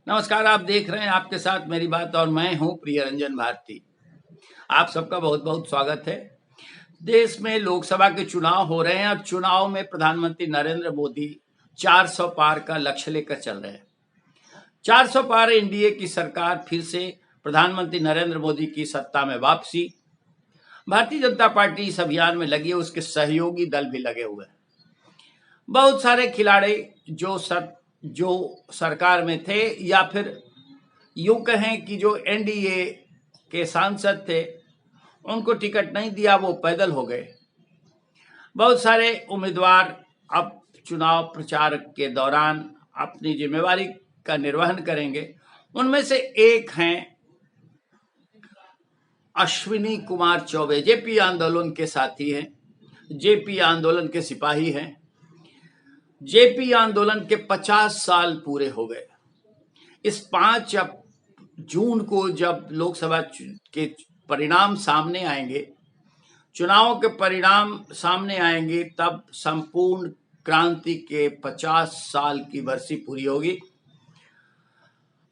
नमस्कार। आप देख रहे हैं आपके साथ मेरी बात और मैं हूं प्रियरंजन भारती। आप सबका बहुत बहुत स्वागत है। देश में लोकसभा के चुनाव हो रहे हैं और चुनाव में प्रधानमंत्री नरेंद्र मोदी 400 पार का लक्ष्य लेकर चल रहे हैं। 400 पार एनडीए की सरकार, फिर से प्रधानमंत्री नरेंद्र मोदी की सत्ता में वापसी। भारतीय जनता पार्टी इस अभियान में लगी है, उसके सहयोगी दल भी लगे हुए हैं। बहुत सारे खिलाड़ी जो सरकार में थे या फिर यूं कहें कि जो एनडीए के सांसद थे, उनको टिकट नहीं दिया, वो पैदल हो गए। बहुत सारे उम्मीदवार अब चुनाव प्रचार के दौरान अपनी जिम्मेवारी का निर्वहन करेंगे। उनमें से एक हैं अश्विनी कुमार चौबे, जेपी आंदोलन के साथी हैं, जेपी आंदोलन के सिपाही हैं। जेपी आंदोलन के 50 साल पूरे हो गए। इस 5 जून को जब लोकसभा के परिणाम सामने आएंगे, चुनावों के परिणाम सामने आएंगे, तब संपूर्ण क्रांति के 50 साल की बरसी पूरी होगी।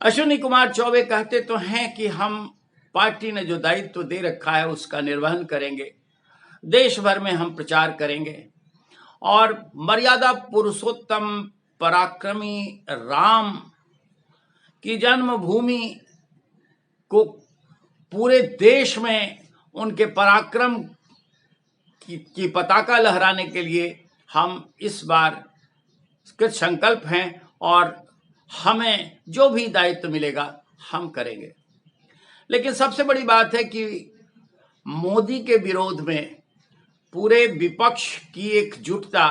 अश्विनी कुमार चौबे कहते तो हैं कि हम पार्टी ने जो दायित्व दे रखा है उसका निर्वहन करेंगे, देश भर में हम प्रचार करेंगे और मर्यादा पुरुषोत्तम पराक्रमी राम की जन्मभूमि को पूरे देश में उनके पराक्रम की पताका लहराने के लिए हम इस बार कृत संकल्प हैं और हमें जो भी दायित्व मिलेगा हम करेंगे। लेकिन सबसे बड़ी बात है कि मोदी के विरोध में पूरे विपक्ष की एकजुटता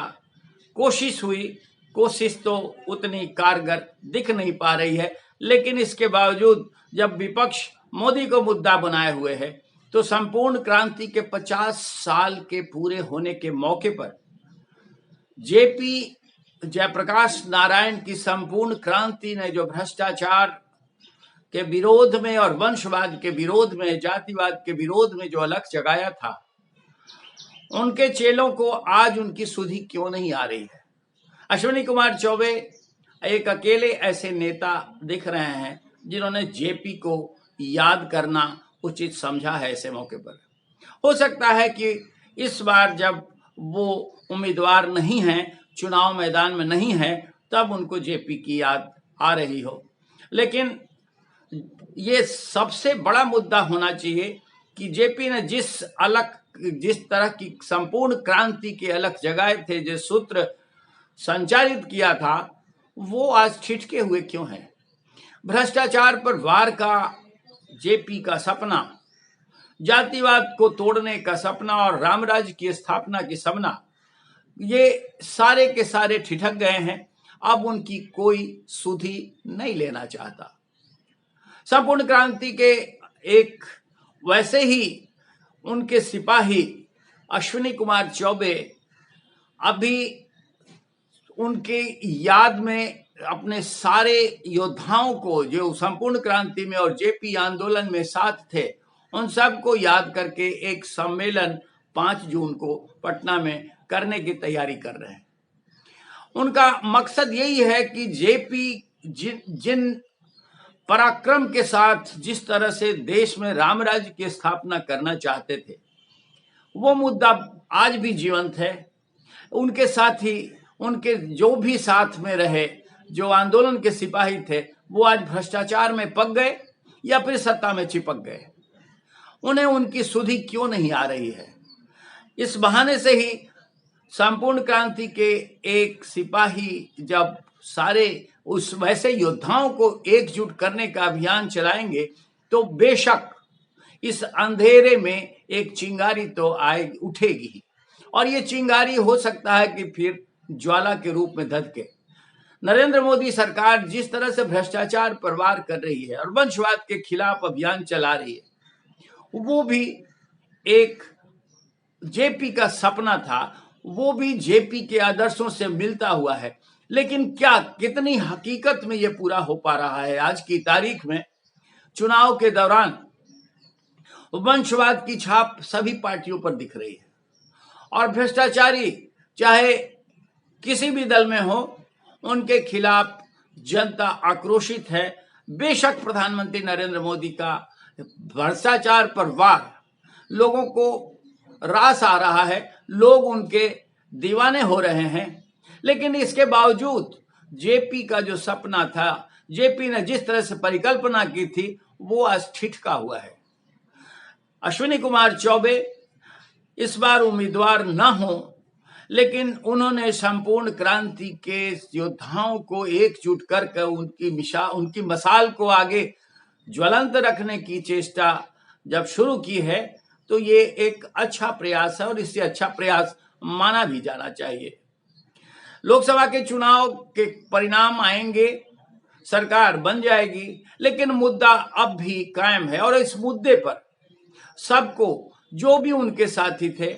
कोशिश तो उतनी कारगर दिख नहीं पा रही है। लेकिन इसके बावजूद जब विपक्ष मोदी को मुद्दा बनाए हुए है, तो संपूर्ण क्रांति के 50 साल के पूरे होने के मौके पर जेपी जयप्रकाश नारायण की संपूर्ण क्रांति ने जो भ्रष्टाचार के विरोध में और वंशवाद के विरोध में, जातिवाद के विरोध में जो अलख जगाया था, उनके चेलों को आज उनकी सुधि क्यों नहीं आ रही है। अश्विनी कुमार चौबे एक अकेले ऐसे नेता दिख रहे हैं जिन्होंने जेपी को याद करना उचित समझा है। ऐसे मौके पर हो सकता है कि इस बार जब वो उम्मीदवार नहीं हैं, चुनाव मैदान में नहीं है, तब उनको जेपी की याद आ रही हो। लेकिन ये सबसे बड़ा मुद्दा होना चाहिए कि जेपी ने जिस तरह की संपूर्ण क्रांति के अलख जगाए थे, जो सूत्र संचालित किया था, वो आज ठिठके हुए क्यों हैं। भ्रष्टाचार पर वार का जेपी का सपना, जातिवाद को तोड़ने का सपना और रामराज्य की स्थापना की सपना, ये सारे के सारे ठिठक गए हैं। अब उनकी कोई सुधि नहीं लेना चाहता। संपूर्ण क्रांति के एक वैसे ही उनके सिपाही अश्विनी कुमार चौबे अभी उनके याद में अपने सारे योद्धाओं को जो संपूर्ण क्रांति में और जेपी आंदोलन में साथ थे, उन सबको याद करके एक सम्मेलन 5 जून को पटना में करने की तैयारी कर रहे हैं। उनका मकसद यही है कि जेपी जिन पराक्रम के साथ जिस तरह से देश में रामराज्य की स्थापना करना चाहते थे, वो मुद्दा आज भी जीवंत है। उनके साथ ही उनके जो भी साथ में रहे, जो आंदोलन के सिपाही थे, वो आज भ्रष्टाचार में पक गए या फिर सत्ता में चिपक गए। उन्हें उनकी सुधि क्यों नहीं आ रही है। इस बहाने से ही संपूर्ण क्रांति के एक सिपाही जब सारे उस वैसे योद्धाओं को एकजुट करने का अभियान चलाएंगे, तो बेशक इस अंधेरे में एक चिंगारी तो उठेगी ही, और ये चिंगारी हो सकता है कि फिर ज्वाला के रूप में धधके। नरेंद्र मोदी सरकार जिस तरह से भ्रष्टाचार पर वार कर रही है और वंशवाद के खिलाफ अभियान चला रही है, वो भी एक जेपी का सपना था, वो भी जेपी के आदर्शों से मिलता हुआ है। लेकिन क्या कितनी हकीकत में ये पूरा हो पा रहा है। आज की तारीख में चुनाव के दौरान वंशवाद की छाप सभी पार्टियों पर दिख रही है और भ्रष्टाचारी चाहे किसी भी दल में हो, उनके खिलाफ जनता आक्रोशित है। बेशक प्रधानमंत्री नरेंद्र मोदी का भ्रष्टाचार पर वार लोगों को रास आ रहा है, लोग उनके दीवाने हो रहे हैं, लेकिन इसके बावजूद जेपी का जो सपना था, जेपी ने जिस तरह से परिकल्पना की थी, वो आज ठिठका हुआ है। अश्विनी कुमार चौबे इस बार उम्मीदवार न हो, लेकिन उन्होंने संपूर्ण क्रांति के योद्धाओं को एकजुट करके उनकी मसाल को आगे ज्वलंत रखने की चेष्टा जब शुरू की है, तो ये एक अच्छा प्रयास है और इससे अच्छा प्रयास माना भी जाना चाहिए। लोकसभा के चुनाव के परिणाम आएंगे, सरकार बन जाएगी, लेकिन मुद्दा अब भी कायम है और इस मुद्दे पर सबको, जो भी उनके साथी थे,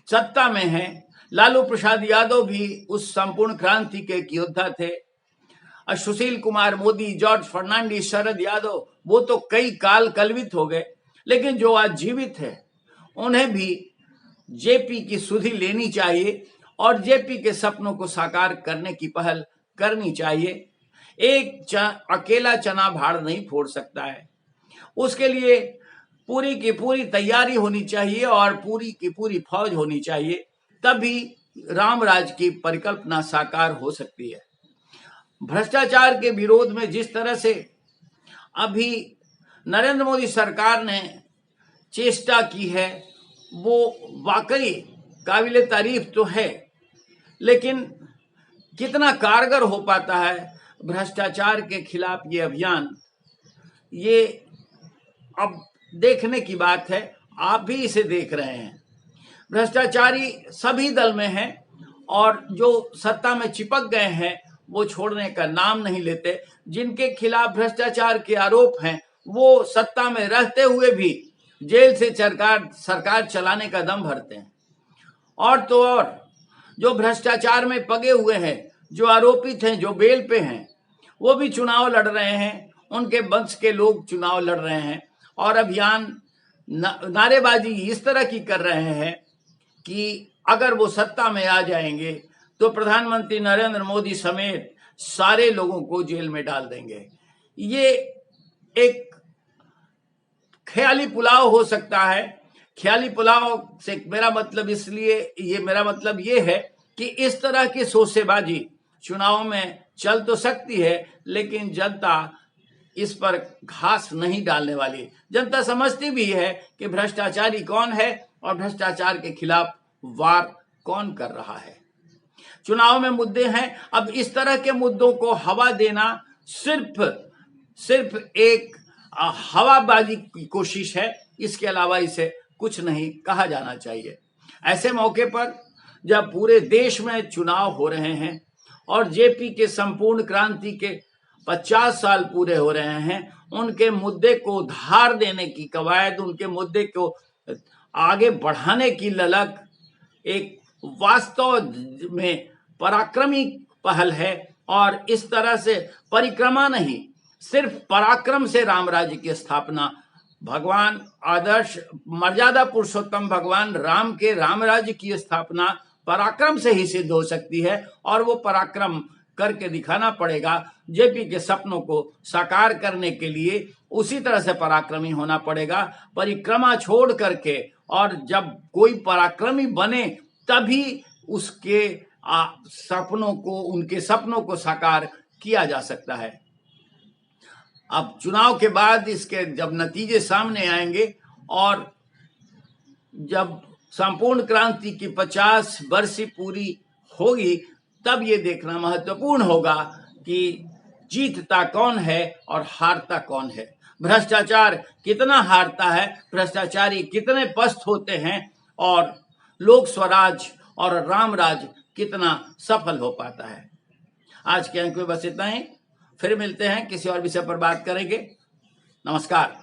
सत्ता में हैं, लालू प्रसाद यादव भी उस संपूर्ण क्रांति के एक योद्धा थे, सुशील कुमार मोदी, जॉर्ज फर्नांडिस, शरद यादव, वो तो कई काल कलवित हो गए, लेकिन जो आज जीवित है उन्हें भी जेपी की सुधि लेनी चाहिए और जेपी के सपनों को साकार करने की पहल करनी चाहिए। एक अकेला चना भाड़ नहीं फोड़ सकता है, उसके लिए पूरी की पूरी तैयारी होनी चाहिए और पूरी की पूरी फौज होनी चाहिए, तभी रामराज की परिकल्पना साकार हो सकती है। भ्रष्टाचार के विरोध में जिस तरह से अभी नरेंद्र मोदी सरकार ने चेष्टा की है, वो वाकई काबिले तारीफ तो है, लेकिन कितना कारगर हो पाता है भ्रष्टाचार के खिलाफ ये अभियान, ये अब देखने की बात है। आप भी इसे देख रहे हैं। भ्रष्टाचारी सभी दल में हैं और जो सत्ता में चिपक गए हैं वो छोड़ने का नाम नहीं लेते। जिनके खिलाफ भ्रष्टाचार के आरोप हैं वो सत्ता में रहते हुए भी जेल से सरकार चलाने का दम भरते हैं। और तो और जो भ्रष्टाचार में पगे हुए हैं, जो आरोपित हैं, जो बेल पे हैं, वो भी चुनाव लड़ रहे हैं, उनके वंश के लोग चुनाव लड़ रहे हैं और अभियान नारेबाजी इस तरह की कर रहे हैं कि अगर वो सत्ता में आ जाएंगे तो प्रधानमंत्री नरेंद्र मोदी समेत सारे लोगों को जेल में डाल देंगे। ये एक ख्याली पुलाव हो सकता है। ख्याली पुलाव से मेरा मतलब ये है कि इस तरह की सोचेबाजी चुनाव में चल तो सकती है, लेकिन जनता इस पर घास नहीं डालने वाली। जनता समझती भी है कि भ्रष्टाचारी कौन है और भ्रष्टाचार के खिलाफ वार कौन कर रहा है। चुनाव में मुद्दे हैं, अब इस तरह के मुद्दों को हवा देना सिर्फ एक हवाबाजी की कोशिश है, इसके अलावा इसे कुछ नहीं कहा जाना चाहिए। ऐसे मौके पर जब पूरे देश में चुनाव हो रहे हैं और जेपी के संपूर्ण क्रांति के 50 साल पूरे हो रहे हैं, उनके मुद्दे को धार देने की कवायद, उनके मुद्दे को आगे बढ़ाने की ललक एक वास्तव में पराक्रमी पहल है। और इस तरह से परिक्रमा नहीं, सिर्फ पराक्रम से राम राज्य की स्थापना, भगवान आदर्श मर्यादा पुरुषोत्तम भगवान राम के राम राज्य की स्थापना पराक्रम से ही सिद्ध हो सकती है और वो पराक्रम करके दिखाना पड़ेगा। जेपी के सपनों को साकार करने के लिए उसी तरह से पराक्रमी होना पड़ेगा, परिक्रमा छोड़ करके। और जब कोई पराक्रमी बने तभी उसके उनके सपनों को साकार किया जा सकता है। अब चुनाव के बाद इसके जब नतीजे सामने आएंगे और जब संपूर्ण क्रांति की 50 बरसी पूरी होगी, तब ये देखना महत्वपूर्ण होगा कि जीतता कौन है और हारता कौन है। भ्रष्टाचार कितना हारता है, भ्रष्टाचारी कितने पस्त होते हैं और लोक स्वराज और रामराज कितना सफल हो पाता है। आज के अंक में बस इतना ही, फिर मिलते हैं, किसी और विषय पर बात करेंगे। नमस्कार।